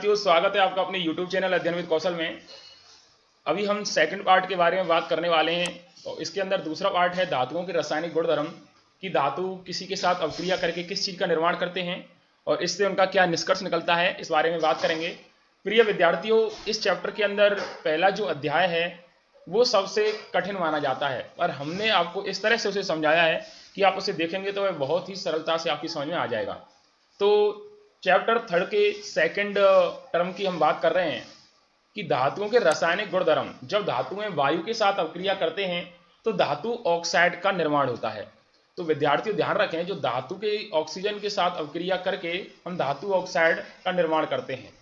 विद्यार्थियों, स्वागत है आपका अपने YouTube चैनल अध्ययन विद कौशल में। अभी हम सेकंड पार्ट के बारे में बात करने वाले हैं। तो इसके अंदर दूसरा पार्ट है धातुओं के रासायनिक गुणधर्म कि धातु किसी के साथ अवक्रिया करके किस चीज़ का निर्माण करते हैं और इससे उनका क्या निष्कर्ष निकलता है, इस बारे में बात करेंगे। प्रिय विद्यार्थियों, इस चैप्टर के अंदर पहला जो अध्याय है वो सबसे कठिन माना जाता है, पर हमने आपको इस तरह से उसे समझाया है कि आप उसे देखेंगे तो वह बहुत ही सरलता से आपकी समझ में आ जाएगा। तो चैप्टर थर्ड के सेकंड टर्म की हम बात कर रहे हैं कि धातुओं के रासायनिक गुणधर्म। जब धातुएं वायु के साथ अवक्रिया करते हैं तो धातु ऑक्साइड का निर्माण होता है। तो विद्यार्थियों ध्यान रखें, जो धातु के ऑक्सीजन के साथ अवक्रिया करके हम धातु ऑक्साइड का निर्माण करते हैं।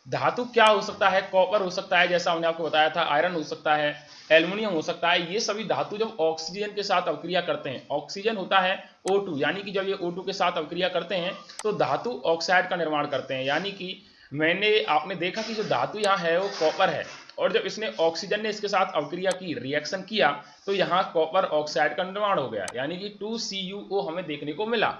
धातु क्या हो सकता है? कॉपर हो सकता है, जैसा हमने आपको बताया था, आयरन हो सकता है, एल्युमिनियम हो सकता है। ये सभी धातु जब ऑक्सीजन के साथ अवक्रिया करते हैं, ऑक्सीजन होता है O2, यानी कि जब ये O2 के साथ अवक्रिया करते हैं तो धातु ऑक्साइड का निर्माण करते हैं। यानी कि आपने देखा कि जो धातु यहाँ है वो कॉपर है, और जब इसने ऑक्सीजन ने इसके साथ अवक्रिया की, रिएक्शन किया, तो यहाँ कॉपर ऑक्साइड का निर्माण हो गया, यानी कि 2CuO हमें देखने को मिला,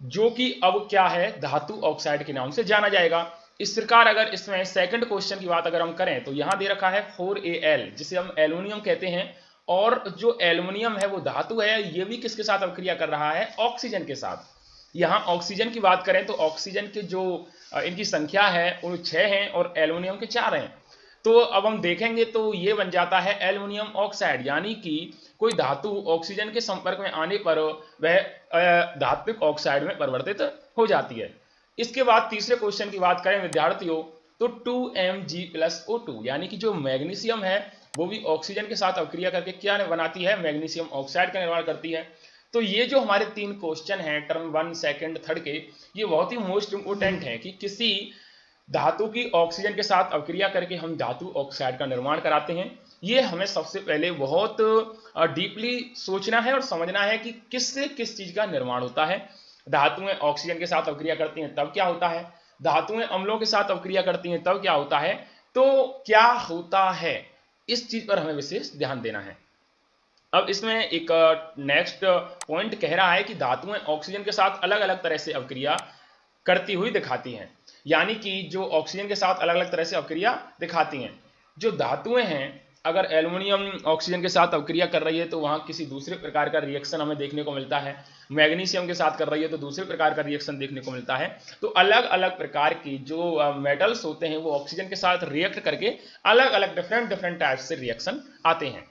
जो कि अब क्या है, धातु ऑक्साइड के नाम से जाना जाएगा। इस प्रकार अगर इसमें सेकंड क्वेश्चन की बात अगर हम करें तो यहां दे रखा है 4Al, जिसे हम एल्युमिनियम कहते हैं, और जो एल्युमिनियम है वो धातु है, ये भी किसके साथ अवक्रिया कर रहा है? ऑक्सीजन के साथ। यहां ऑक्सीजन की बात करें तो ऑक्सीजन के जो इनकी संख्या है वो 6 हैं और एल्युमिनियम के 4 हैं। तो अब हम देखेंगे तो ये बन जाता है एल्युमिनियम ऑक्साइड, यानी कि कोई धातु ऑक्सीजन के संपर्क में आने पर वह धात्विक ऑक्साइड में परिवर्तित हो जाती है। इसके बाद तीसरे क्वेश्चन की बात करें विद्यार्थियों तो 2Mg+O2, यानी कि जो मैग्नीशियम है वो भी ऑक्सीजन के साथ अवक्रिया करके क्या बनाती है? मैग्नीशियम ऑक्साइड का निर्माण करती है। तो ये जो हमारे 3 क्वेश्चन हैं टर्म 1, सेकंड, थर्ड के, ये बहुत ही मोस्ट इंपोर्टेंट है कि किसी धातु की ऑक्सीजन के साथ अवक्रिया करके हम धातु ऑक्साइड का निर्माण कराते हैं। ये हमें सबसे पहले बहुत डीपली सोचना है और समझना है कि किससे किस चीज का निर्माण होता है। धातुएं ऑक्सीजन के साथ अवक्रिया करती हैं तब क्या होता है, धातुएं अम्लों के साथ अवक्रिया करती हैं तब क्या होता है, तो क्या होता है, इस चीज पर हमें विशेष ध्यान देना है। अब इसमें एक नेक्स्ट पॉइंट कह रहा है कि धातुएं ऑक्सीजन के साथ अलग अलग तरह से अवक्रिया करती हुई दिखाती हैं, यानी कि जो ऑक्सीजन के साथ अलग अलग तरह से अवक्रिया दिखाती हैं। जो धातुएं हैं, अगर एल्युमिनियम ऑक्सीजन के साथ अवक्रिया कर रही है तो वहां किसी दूसरे प्रकार का रिएक्शन हमें देखने को मिलता है, मैग्नीशियम के साथ कर रही है तो दूसरे प्रकार का रिएक्शन देखने को मिलता है। तो अलग अलग प्रकार की जो मेटल्स होते हैं वो ऑक्सीजन के साथ रिएक्ट करके अलग अलग डिफरेंट टाइप से रिएक्शन आते हैं।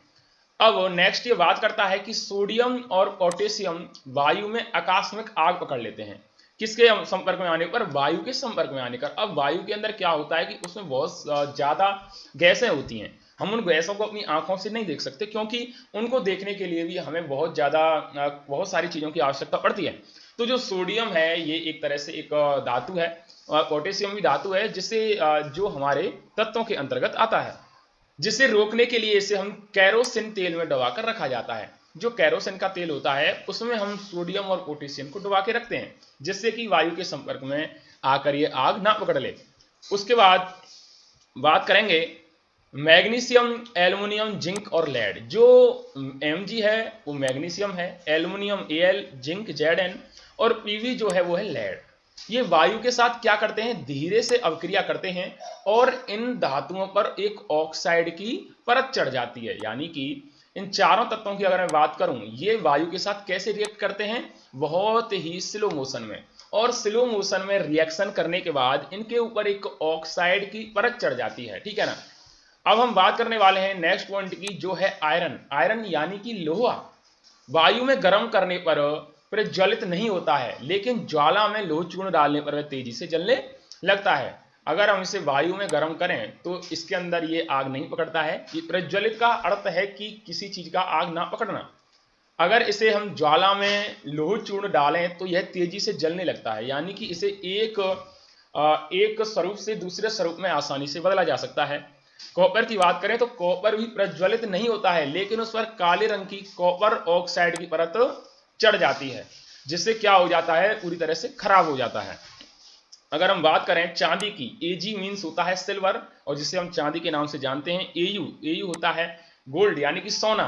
अब नेक्स्ट ये बात करता है कि सोडियम और पोटेशियम वायु में आकस्मिक आग पकड़ लेते हैं। किसके संपर्क में आने पर? वायु के संपर्क में आने पर। अब वायु के अंदर क्या होता है कि उसमें बहुत ज्यादा गैसें होती हैं। हम उन गैसों को अपनी आंखों से नहीं देख सकते, क्योंकि उनको देखने के लिए भी हमें बहुत सारी चीजों की आवश्यकता पड़ती है। तो जो सोडियम है ये एक तरह से एक धातु है, और पोटेशियम भी धातु है, जिसे जो हमारे तत्वों के अंतर्गत आता है, जिसे रोकने के लिए इसे हम कैरोसिन तेल में डुबाकर रखा जाता है। जो कैरोसिन का तेल होता है उसमें हम सोडियम और पोटेशियम को डुबा के रखते हैं, जिससे कि वायु के संपर्क में आकर ये आग ना पकड़ ले। उसके बाद बात करेंगे मैग्नीशियम, एल्युमिनियम, जिंक और लेड। जो Mg है वो मैग्नीशियम है, एल्युमिनियम Al, जिंक Zn और Pv जो है वो है लेड। ये वायु के साथ क्या करते हैं? धीरे से अवक्रिया करते हैं और इन धातुओं पर एक ऑक्साइड की परत चढ़ जाती है। यानी कि इन चारों तत्वों की अगर मैं बात करूं, ये वायु के साथ कैसे रिएक्ट करते हैं? बहुत ही स्लो मोशन में, और स्लो मोशन में रिएक्शन करने के बाद इनके ऊपर एक ऑक्साइड की परत चढ़ जाती है, ठीक है ना। अब हम बात करने वाले हैं नेक्स्ट पॉइंट की, जो है आयरन। आयरन यानी कि लोहा वायु में गर्म करने पर प्रज्वलित नहीं होता है, लेकिन ज्वाला में लोह चूर्ण डालने पर वह तेजी से जलने लगता है। अगर हम इसे वायु में गर्म करें तो इसके अंदर ये आग नहीं पकड़ता है। ये प्रज्वलित का अर्थ है कि किसी चीज का आग ना पकड़ना। अगर इसे हम ज्वाला में लोह चूर्ण डालें तो यह तेजी से जलने लगता है, यानी कि इसे एक स्वरूप से दूसरे स्वरूप में आसानी से बदला जा सकता है। कॉपर की बात करें तो कॉपर भी प्रज्वलित नहीं होता है, लेकिन उस पर काले रंग की कॉपर ऑक्साइड की परत चढ़ जाती है, जिससे क्या हो जाता है? पूरी तरह से खराब हो जाता है। अगर हम बात करें चांदी की, Ag मीन्स होता है सिल्वर, और जिसे हम चांदी के नाम से जानते हैं। Au होता है गोल्ड, यानी कि सोना।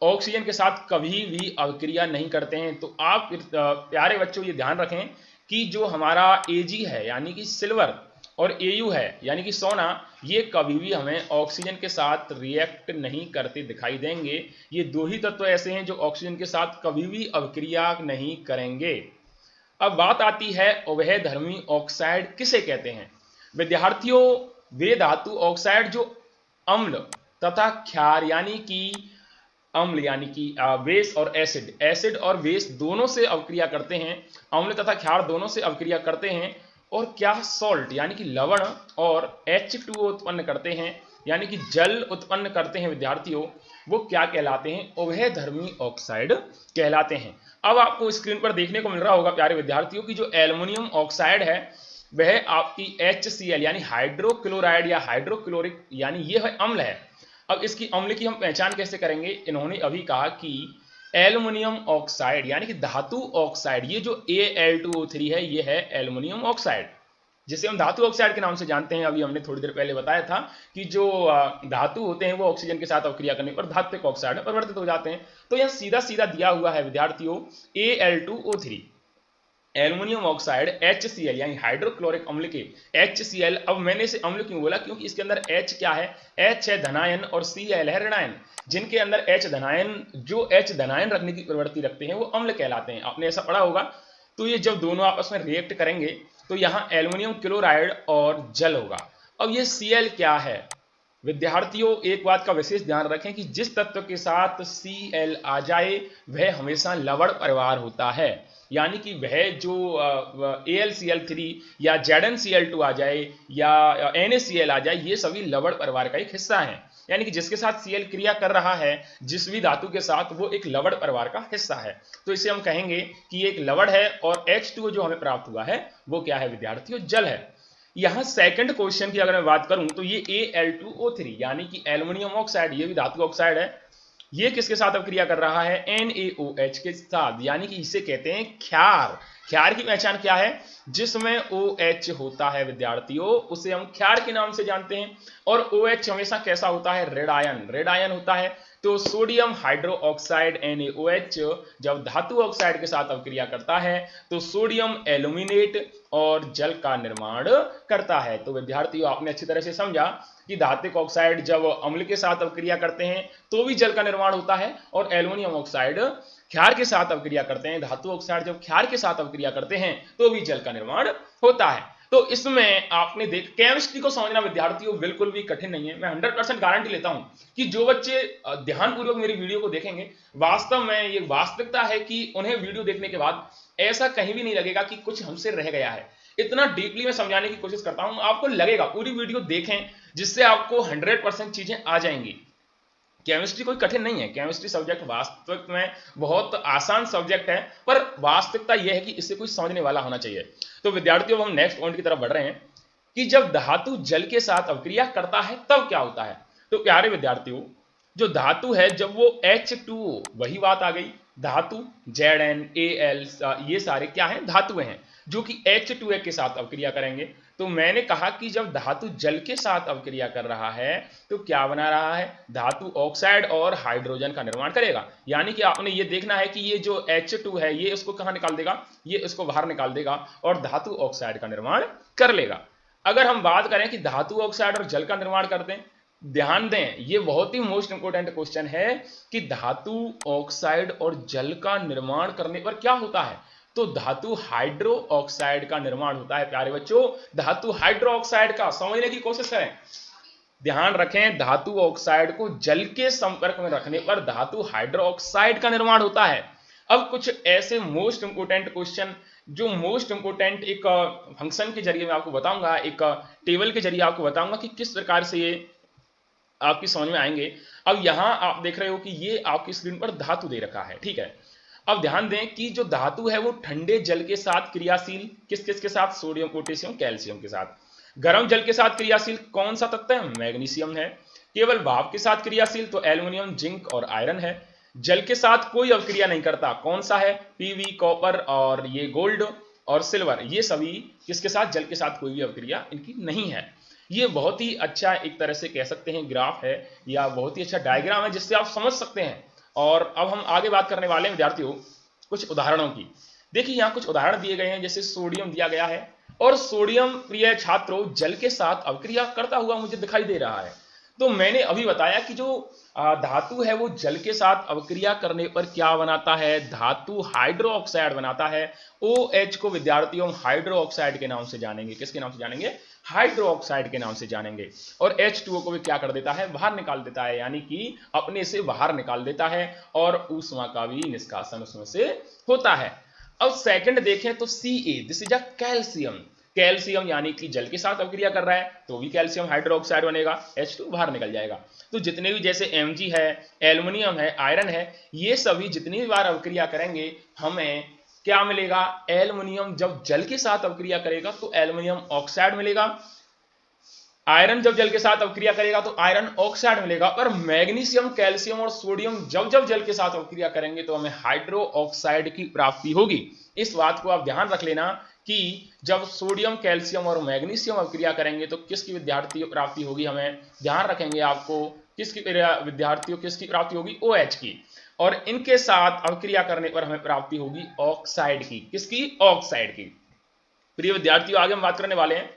ऑक्सीजन के साथ कभी भी अवक्रिया नहीं करते हैं। तो आप प्यारे बच्चों ये ध्यान रखें कि जो हमारा Ag है यानी कि सिल्वर, और Au है यानी कि सोना, ये कभी भी हमें ऑक्सीजन के साथ रिएक्ट नहीं करते दिखाई देंगे। ये दो ही तत्व ऐसे हैं जो ऑक्सीजन के साथ कभी भी अभिक्रिया नहीं करेंगे। अब बात आती है उभयधर्मी ऑक्साइड किसे कहते हैं। विद्यार्थियों, वे धातु ऑक्साइड जो अम्ल तथा क्षार यानी कि अम्ल यानी कि बेस और एसिड और बेस दोनों से अवक्रिया करते हैं, अम्ल तथा क्षार दोनों से अवक्रिया करते हैं, और क्या सॉल्ट यानी कि लवण और H2O उत्पन्न करते हैं यानी कि जल उत्पन्न करते हैं विद्यार्थियों, वो क्या कहलाते हैं, उभयधर्मी ऑक्साइड कहलाते हैं। अब आपको स्क्रीन पर देखने को मिल रहा होगा प्यारे विद्यार्थियों की जो एल्युमिनियम ऑक्साइड है वह आपकी HCl यानी हाइड्रोक्लोराइड या हाइड्रोक्लोरिक यानी ये है अम्ल है। अब इसकी अम्ल की हम पहचान कैसे करेंगे, इन्होंने अभी कहा कि एल्युमिनियम ऑक्साइड यानी कि धातु ऑक्साइड, ये जो Al2O3 है ये है एल्युमिनियम ऑक्साइड, जिसे हम धातु ऑक्साइड के नाम से जानते हैं। अभी हमने थोड़ी देर पहले बताया था कि जो धातु होते हैं वो ऑक्सीजन के साथ अवक्रिया करने पर धात्विक ऑक्साइड में परिवर्तित हो जाते हैं। तो यह सीधा सीधा दिया हुआ है विद्यार्थियों, Al2O3 एल्युमिनियम ऑक्साइड HCl यानी हाइड्रोक्लोरिक अम्ल के HCl। अब मैंने इसे अम्ल क्यों बोला, क्योंकि इसके अंदर H क्या है, H है धनायन और Cl है ऋणायन। जिनके अंदर H धनायन, जो H धनायन रखने की प्रवृत्ति रखते हैं वो अम्ल कहलाते हैं, आपने ऐसा पढ़ा होगा। तो ये जब दोनों आपस में रिएक्ट करेंगे तो यहाँ एल्युमिनियम क्लोराइड और जल होगा। अब ये Cl क्या है विद्यार्थियों, एक बात का विशेष ध्यान रखें कि जिस तत्व के साथ Cl आ जाए वह हमेशा लवण परिवार होता है, यानी कि वह जो AlCl3 या ZnCl2 आ जाए या NaCl आ जाए, ये सभी लवण परिवार का एक हिस्सा है। यानी कि जिसके साथ Cl क्रिया कर रहा है जिस भी धातु के साथ, वो एक लवण परिवार का हिस्सा है। तो इसे हम कहेंगे कि एक लवण है, और H2O जो हमें प्राप्त हुआ है वो क्या है विद्यार्थियों, जल है। यहां सेकंड क्वेश्चन की अगर मैं बात करूं तो ये Al2O3 यानी कि एल्युमिनियम ऑक्साइड, ये भी धातु ऑक्साइड है, ये किसके साथ अभिक्रिया कर रहा है, NaOH के साथ, यानी कि इसे कहते हैं क्षार। क्षार की पहचान क्या है, जिसमें OH होता है विद्यार्थियों उसे हम क्षार के नाम से जानते हैं। और OH हमेशा कैसा होता है, रेड आयन होता है। तो सोडियम हाइड्रो ऑक्साइड NaOH जब धातु ऑक्साइड के साथ अभिक्रिया करता है तो सोडियम एल्यूमिनेट और जल का निर्माण करता है। तो विद्यार्थियों आपने अच्छी तरह से समझा कि धात्विक ऑक्साइड जब अम्ल के साथ अभिक्रिया करते हैं तो भी जल का निर्माण होता है, और एल्युमिनियम ऑक्साइड क्षार के साथ अभिक्रिया करते हैं, धातु ऑक्साइड जब क्षार के साथ अभिक्रिया करते हैं तो भी जल का निर्माण होता है। तो इसमें आपने केमिस्ट्री को समझना विद्यार्थियों बिल्कुल भी कठिन नहीं है। मैं 100% गारंटी लेता हूं कि जो बच्चे ध्यानपूर्वक मेरी वीडियो को देखेंगे, वास्तव में ये वास्तविकता है कि उन्हें वीडियो देखने के बाद ऐसा कहीं भी नहीं लगेगा कि कुछ हमसे रह गया है। इतना डीपली मैं समझाने की कोशिश करता हूं, आपको लगेगा, पूरी वीडियो देखें जिससे आपको 100% चीजें आ जाएंगी। केमिस्ट्री कोई कठिन नहीं है, केमिस्ट्री सब्जेक्ट वास्तविक में बहुत आसान सब्जेक्ट है, पर वास्तविकता यह है कि इसे कोई समझने वाला होना चाहिए। तो विद्यार्थियों हम नेक्स्ट पॉइंट की तरफ बढ़ रहे हैं कि जब धातु जल के साथ अभिक्रिया करता है तब क्या होता है। तो प्यारे विद्यार्थियों, जो धातु है जब वो H2O, वही बात आ गई, धातु Zn Al ये सारे क्या हैं, धातुएं हैं जो कि H2O के साथ अभिक्रिया करेंगे। तो मैंने कहा कि जब धातु जल के साथ अभिक्रिया कर रहा है तो क्या बना रहा है, धातु ऑक्साइड और हाइड्रोजन का निर्माण करेगा। यानी कि आपने ये देखना है कि ये जो H2 है ये इसको कहां निकाल देगा, ये इसको बाहर निकाल देगा और धातु ऑक्साइड का निर्माण कर लेगा। अगर हम बात करें कि धातु ऑक्साइड और जल का निर्माण करते हैं, ध्यान दें ये बहुत ही मोस्ट इंपोर्टेंट क्वेश्चन है कि धातु ऑक्साइड और जल का निर्माण करने पर क्या होता है। तो धातु हाइड्रो ऑक्साइड का निर्माण होता है। प्यारे बच्चों, धातु हाइड्रो ऑक्साइड का समझने की कोशिश करें, ध्यान रखें, धातु ऑक्साइड को जल के संपर्क में रखने पर धातु हाइड्रो ऑक्साइड का निर्माण होता है। अब कुछ ऐसे मोस्ट इंपोर्टेंट क्वेश्चन, जो मोस्ट इंपोर्टेंट एक फंक्शन के जरिए मैं आपको बताऊंगा, एक टेबल के जरिए आपको बताऊंगा कि किस प्रकार से ये आपकी समझ में आएंगे। अब यहां आप देख रहे हो कि ये आपकी स्क्रीन पर धातु दे रखा है, ठीक है। अब ध्यान दें कि जो धातु है वो ठंडे जल के साथ क्रियाशील, किस किस के साथ, सोडियम पोटेशियम कैल्शियम के साथ। गर्म जल के साथ क्रियाशील कौन सा तत्व है, मैग्नीशियम है। केवल भाप के साथ क्रियाशील तो एल्युमिनियम, जिंक और आयरन है। जल के साथ कोई अभिक्रिया नहीं करता, कौन सा है, पीवी, कॉपर और ये गोल्ड और सिल्वर, ये सभी किसके साथ, जल के साथ कोई भी अभिक्रिया इनकी नहीं है। ये बहुत ही अच्छा एक तरह से कह सकते हैं ग्राफ है या बहुत ही अच्छा डायग्राम है जिससे आप समझ सकते हैं। और अब हम आगे बात करने वाले हैं विद्यार्थियों कुछ उदाहरणों की। देखिए यहाँ कुछ उदाहरण दिए गए हैं, जैसे सोडियम दिया गया है और सोडियम प्रिय छात्रों जल के साथ अभिक्रिया करता हुआ मुझे दिखाई दे रहा है। तो मैंने अभी बताया कि जो धातु है वो जल के साथ अभिक्रिया करने पर क्या बनाता है, धातु हाइड्रो ऑक्साइड बनाता है। OH को विद्यार्थियों हाइड्रो ऑक्साइड के नाम से जानेंगे। किसके नाम से जानेंगे? हाइड्रो ऑक्साइड के नाम से जानेंगे। और H2O को भी क्या कर देता है? बाहर निकाल देता है, यानी कि अपने से बाहर निकाल देता है और ऊष्मा का भी निष्कासन उसमें से होता है। अब सेकंड देखें तो Ca, this is a calcium. Calcium यानी कि जल के साथ अभिक्रिया कर रहा है तो भी कैल्शियम हाइड्रोक्साइड बनेगा, H2 बाहर निकल जाएगा। तो जितने भी जैसे Mg है, एल्युमिनियम है, आयरन है, ये सभी जितनी भी बार अभिक्रिया करेंगे हमें क्या मिलेगा? एल्युमिनियम जब जल के साथ अभिक्रिया करेगा तो एल्युमिनियम ऑक्साइड मिलेगा, आयरन जब जल के साथ अभिक्रिया करेगा तो आयरन ऑक्साइड मिलेगा। और मैग्नीशियम, कैल्शियम और सोडियम जब जब जल के साथ अभिक्रिया करेंगे तो हमें हाइड्रो ऑक्साइड की प्राप्ति होगी। इस बात को आप ध्यान रख लेना कि जब सोडियम, कैल्शियम और मैग्नीशियम अभिक्रिया करेंगे तो किसकी विद्यार्थी प्राप्ति होगी, हमें ध्यान रखेंगे आपको किसकी विद्यार्थियों किसकी प्राप्ति होगी? OH की। और इनके साथ अभिक्रिया करने पर हमें प्राप्ति होगी ऑक्साइड की। किसकी? ऑक्साइड की। प्रिय विद्यार्थियों, आगे हम बात करने वाले हैं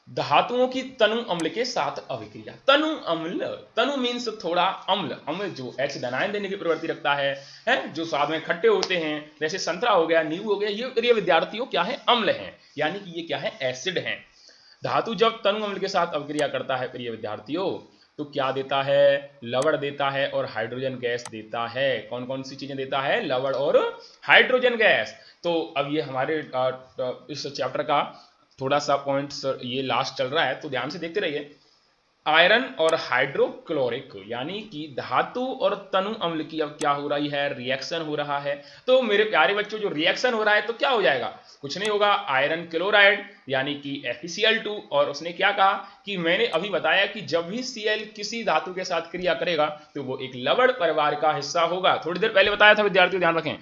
धातुओं की तनु अम्ल के साथ अभिक्रिया। तनु अम्ल, तनु मीन्स थोड़ा, अम्ल, अम्ल जो H धनायन देने की प्रवृत्ति रखता है जो स्वाद में खट्टे होते हैं, जैसे संतरा हो गया, नींबू हो गया, ये प्रिय विद्यार्थियों क्या है? अम्ल हैं, यानी कि ये क्या है? एसिड हैं। धातु जब तनु अम्ल के साथ अभिक्रिया करता है प्रिय विद्यार्थियों तो क्या देता है? लवण देता है और हाइड्रोजन गैस देता है। कौन कौन सी चीजें देता है? लवण और हाइड्रोजन गैस। तो अब ये हमारे इस चैप्टर का थोड़ा सा पॉइंट्स ये लास्ट चल रहा है तो ध्यान से देखते रहिए। आयरन और हाइड्रोक्लोरिक यानी कि धातु और तनु अम्ल की अब क्या हो रही है? रिएक्शन हो रहा है। तो मेरे प्यारे बच्चों जो रिएक्शन हो रहा है तो क्या हो जाएगा? कुछ नहीं होगा, आयरन क्लोराइड यानी कि FeCl2। और उसने क्या कहा कि मैंने अभी बताया कि जब भी Cl किसी धातु के साथ क्रिया करेगा तो वो एक लवण परिवार का हिस्सा होगा। थोड़ी देर पहले बताया था विद्यार्थियों, ध्यान रखें।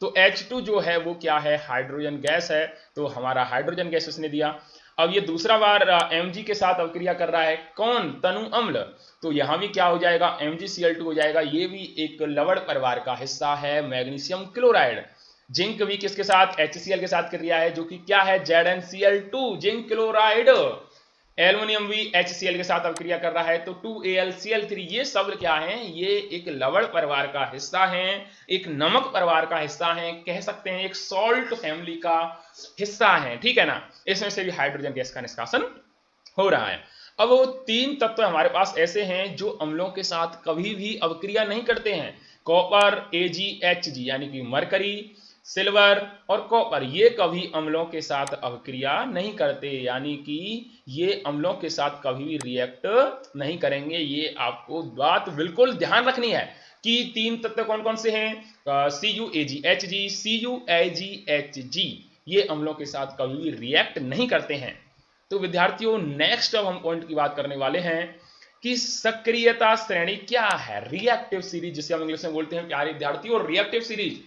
तो H2 जो है वो क्या है? हाइड्रोजन गैस है, तो हमारा हाइड्रोजन गैस उसने दिया। अब ये दूसरा बार Mg के साथ अभिक्रिया कर रहा है, कौन? तनु अम्ल। तो यहां भी क्या हो जाएगा? MgCl2 हो जाएगा, ये भी एक लवण परिवार का हिस्सा है। मैग्नीशियम क्लोराइड, जिंक भी किसके साथ? HCl के साथ क्रिया है जो कि क्या है? ZnCl2, zinc chloride. एल्युमिनियम भी HCl के साथ अभिक्रिया कर रहा है तो 2AlCl3। ये सब क्या है? ये एक लवण परिवार का हिस्सा है, एक नमक परिवार का हिस्सा है, कह सकते हैं एक सॉल्ट फैमिली का हिस्सा है, ठीक है ना। इसमें से भी हाइड्रोजन गैस का निष्कासन हो रहा है। अब वो तीन तत्व हमारे पास ऐसे हैं जो अम्लों के साथ कभी भी अभिक्रिया नहीं करते हैं। कॉपर, AgHg यानी कि मरकरी, सिल्वर और कॉपर, ये कभी अम्लों के साथ अभिक्रिया नहीं करते, यानी कि ये अम्लों के साथ कभी भी रिएक्ट नहीं करेंगे। ये आपको बात बिल्कुल ध्यान रखनी है कि तीन तत्व कौन कौन से हैं? CuAgHg, CuAgHg, ये अम्लों के साथ कभी भी रिएक्ट नहीं करते हैं। तो विद्यार्थियों नेक्स्ट अब हम पॉइंट की बात करने वाले हैं कि सक्रियता श्रेणी क्या है? रिएक्टिव सीरीज जिसे हम इंग्लिश में बोलते हैं प्यारे विद्यार्थियों, रिएक्टिव सीरीज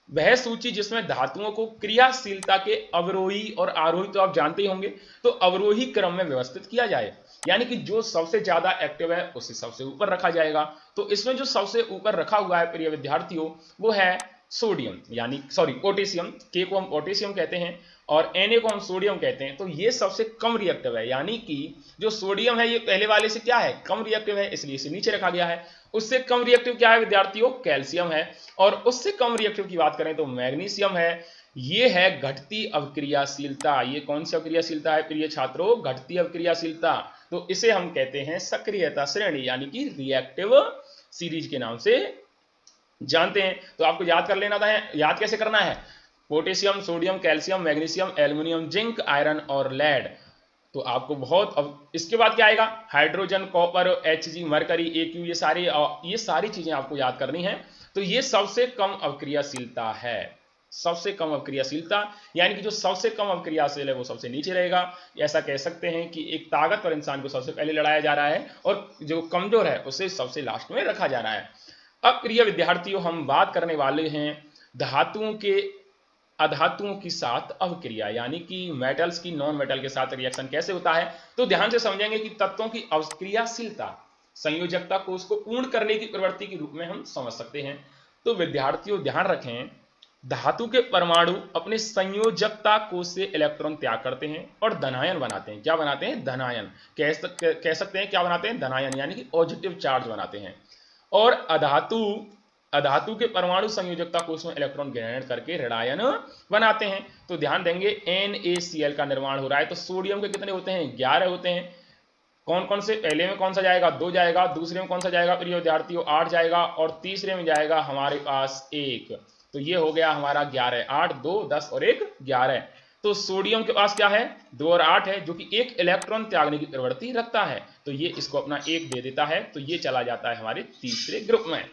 वह सूची जिसमें धातुओं को क्रियाशीलता के अवरोही और आरोही, तो आप जानते ही होंगे, तो अवरोही क्रम में व्यवस्थित किया जाए, यानी कि जो सबसे ज्यादा एक्टिव है उसे सबसे ऊपर रखा जाएगा। तो इसमें जो सबसे ऊपर रखा हुआ है प्रिय विद्यार्थियों वो है सोडियम, यानी पोटेशियम। के को हम पोटेशियम कहते हैं और Na को हम सोडियम कहते हैं। तो ये सबसे कम रिएक्टिव है, यानी कि जो सोडियम है ये पहले वाले से क्या है? कम रिएक्टिव है, इसलिए इसे नीचे रखा गया है। उससे कम रिएक्टिव क्या है विद्यार्थियों? कैल्शियम है। और उससे कम रिएक्टिव की बात करें तो मैग्नीशियम है। ये है घटती अभिक्रियाशीलता। ये कौन सी अभिक्रियाशीलता है प्रिय छात्रों? घटती अभिक्रियाशीलता। तो इसे हम कहते हैं सक्रियता श्रेणी, यानी कि रिएक्टिव सीरीज के नाम से जानते हैं। तो आपको याद कर लेना था। याद कैसे करना है? Potassium, sodium, calcium, magnesium, aluminium, zinc, iron और लेड। तो आपको बहुत, अब इसके बाद क्या आएगा? Hydrogen, copper, Hg, mercury, Aq, ये सारी चीजें आपको याद करनी है। तो ये सबसे कम अभिक्रियाशीलता है, सबसे कम अभिक्रियाशीलता, यानी कि जो सबसे कम अभिक्रियाशील है वो सबसे नीचे रहेगा। ऐसा कह सकते हैं कि एक ताकतवर इंसान को सबसे पहले लड़ाया जा रहा है और जो कमजोर है उसे सबसे लास्ट में रखा जा रहा है। अब प्रिय विद्यार्थियों हम बात करने वाले हैं धातुओं के अधातुओं के साथ अभिक्रिया, यानी कि मेटल्स की नॉन मेटल के साथ रिएक्शन कैसे होता है। तो ध्यान से समझेंगे कि तत्वों की अभिक्रियाशीलता संयोजकता को उसको पूर्ण करने की प्रवृत्ति के रूप में हम समझ सकते हैं। तो विद्यार्थियों ध्यान रखें धातु के परमाणु अपने संयोजकता कोश से इलेक्ट्रॉन त्याग करते हैं और धनायन बनाते हैं। क्या बनाते हैं? धनायन। कह सकते हैं क्या बनाते हैं? धनायन, यानी कि पॉजिटिव चार्ज बनाते हैं। और अधातु के परमाणु संयोजकता कोश में इलेक्ट्रॉन ग्रहण करके ऋणायन बनाते हैं। तो ध्यान देंगे NaCl का निर्माण हो रहा है, तो सोडियम के कितने होते हैं? 11 होते हैं। कौन कौन से? पहले में कौन सा जाएगा? 2 जाएगा। दूसरे में कौन सा जाएगा प्रिय विद्यार्थियों? 8 जाएगा। और तीसरे में जाएगा हमारे पास 1। तो ये हो गया हमारा 11। 8, 2, 10 और 1 11। तो सोडियम के पास क्या है? 2 और 8 है, जो कि 1 इलेक्ट्रॉन त्यागने की प्रवृत्ति रखता है। तो ये इसको अपना 1 दे देता है, तो ये चला जाता है हमारे तीसरे ग्रुप में।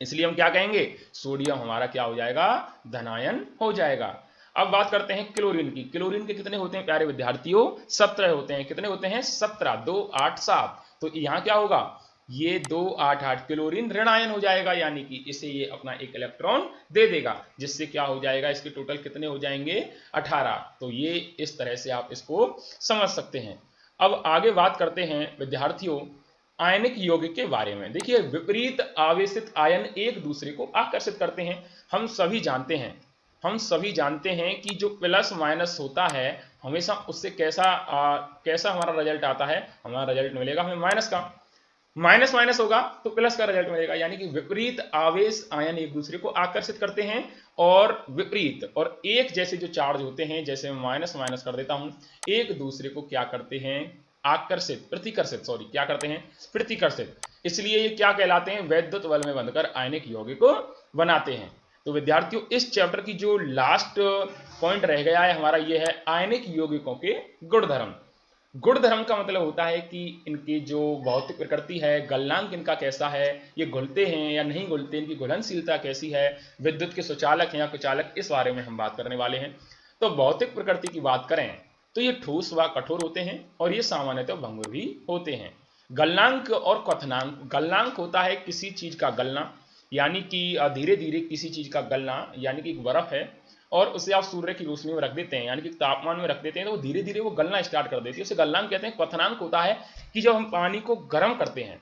इसलिए हम क्या कहेंगे? सोडियम हमारा क्या हो जाएगा? धनायन हो जाएगा। अब बात करते हैं क्लोरीन की। क्लोरीन के कितने होते हैं प्यारे विद्यार्थियों? 17 होते हैं। कितने होते हैं? 17। 2, 8, 7। तो यहाँ क्या होगा? ये 2, 8, 8 क्लोरीन ऋणायन हो जाएगा, यानी कि इसे ये अपना 1 इलेक्ट्रॉन दे देगा, जिससे क्या हो जाएगा? इसके टोटल कितने हो जाएंगे? 18। तो ये इस तरह से आप इसको समझ सकते हैं। अब आगे बात करते हैं विद्यार्थियों आयनिक यौगिक के बारे में। देखिए, विपरीत आवेशित आयन एक दूसरे को आकर्षित करते हैं। हम सभी जानते हैं कि जो प्लस माइनस होता है, हमेशा उससे कैसा हमारा रिजल्ट आता है? हमारा रिजल्ट मिलेगा हमें माइनस का। माइनस माइनस होगा तो प्लस का रिजल्ट मिलेगा, यानी कि विपरीत आवेश आयन एक दूसरे को आकर्षित करते हैं। और विपरीत और एक जैसे जो चार्ज होते हैं, जैसे मैं माइनस माइनस कर देता हूं, एक दूसरे को क्या करते हैं? क्या करते हैं? प्रतिकर्षित। इसलिए ये क्या कहलाते हैं? वैद्युत बल में बंधकर आयनिक यौगिक को बनाते हैं। तो विद्यार्थियों, इस चैप्टर की जो लास्ट पॉइंट रह गया है हमारा, ये है आयनिक यौगिकों के गुणधर्म। गुणधर्म का मतलब होता है कि इनकी जो भौतिक प्रकृति है, गलनांक इनका कैसा है, ये घुलते हैं या नहीं घुलते, इनकी घुलनशीलता कैसी है, विद्युत के सुचालक हैं या कुचालक, इस बारे में हम बात करने वाले हैं। तो भौतिक प्रकृति की बात करें तो ये ठोस व कठोर होते हैं और ये सामान्यतः भंगुर भी होते हैं। गलनांक और क्वथनांक। गलनांक होता है किसी चीज का गलना, यानी कि धीरे धीरे किसी चीज का गलना, यानी कि एक बर्फ है और उसे आप सूर्य की रोशनी में रख देते हैं, यानी कि तापमान में रख देते हैं, तो वो धीरे धीरे वो गलना स्टार्ट कर देती है, उसे गलनांक कहते हैं। क्वथनांक होता है कि जब हम पानी को गर्म करते हैं,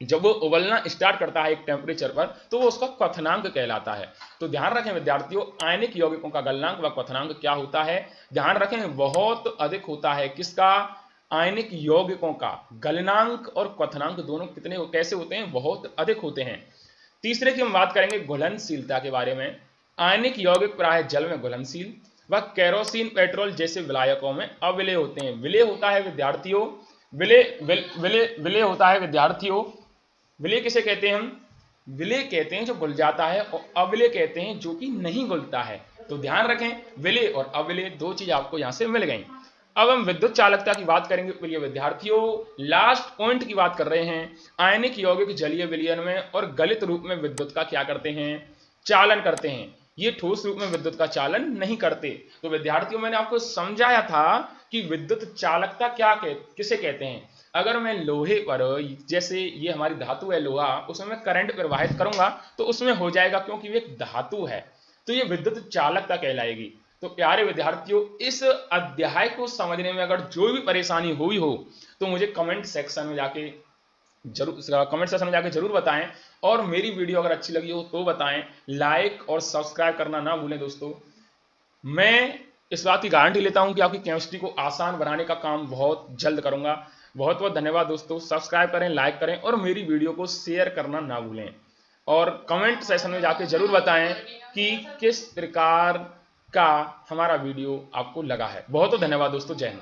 जब वो उबलना स्टार्ट करता है एक टेम्परेचर पर, तो वो उसका क्वथनांक कहलाता है। तो ध्यान रखें विद्यार्थियों, आयनिक यौगिकों का गलनांक व क्वथनांक क्या होता है? ध्यान रखें, बहुत अधिक होता है। किसका? आयनिक यौगिकों का गलनांक और क्वथनांक दोनों कितने कैसे होते हैं? बहुत अधिक होते हैं। तीसरे की हम बात करेंगे घुलनशीलता के बारे में। आयनिक यौगिक प्रायः जल में घुलनशील व केरोसिन, पेट्रोल जैसे विलायकों में अविलेय होते हैं। विलेय होता है विद्यार्थियों, विलेय होता है विद्यार्थियों। विलेय किसे कहते हैं हम? विलेय कहते हैं जो घुल जाता है, और अविलेय कहते हैं जो कि नहीं घुलता है। तो ध्यान रखें, विलेय और अविलेय दो चीज आपको यहां से मिल गई। अब हम विद्युत चालकता की बात करेंगे प्रिय विद्यार्थियों। लास्ट पॉइंट की बात कर रहे हैं। आयनिक यौगिक जलीय विलयन में और गलित रूप में विद्युत का क्या करते हैं? चालन करते हैं। ये ठोस रूप में विद्युत का चालन नहीं करते। तो विद्यार्थियों, मैंने आपको समझाया था कि विद्युत चालकता किसे कहते हैं। अगर मैं लोहे पर, जैसे ये हमारी धातु है लोहा, उसमें मैं करंट प्रवाहित करूंगा तो उसमें हो जाएगा, क्योंकि ये एक धातु है, तो ये विद्युत चालकता कहलाएगी। तो प्यारे विद्यार्थियों, इस अध्याय को समझने में अगर जो भी परेशानी हुई हो तो मुझे कमेंट सेक्शन में जाके जरूर बताएं। और मेरी वीडियो अगर अच्छी लगी हो तो बताएं। लाइक और सब्सक्राइब करना ना भूलें दोस्तों। मैं इस बात की गारंटी लेता हूं कि आपकी केमिस्ट्री को आसान बनाने का काम बहुत जल्द करूंगा। बहुत बहुत धन्यवाद दोस्तों। सब्सक्राइब करें, लाइक करें और मेरी वीडियो को शेयर करना ना भूलें। और कमेंट सेक्शन में जाके जरूर बताएं कि किस प्रकार का हमारा वीडियो आपको लगा है। बहुत बहुत धन्यवाद दोस्तों। जय हिंद।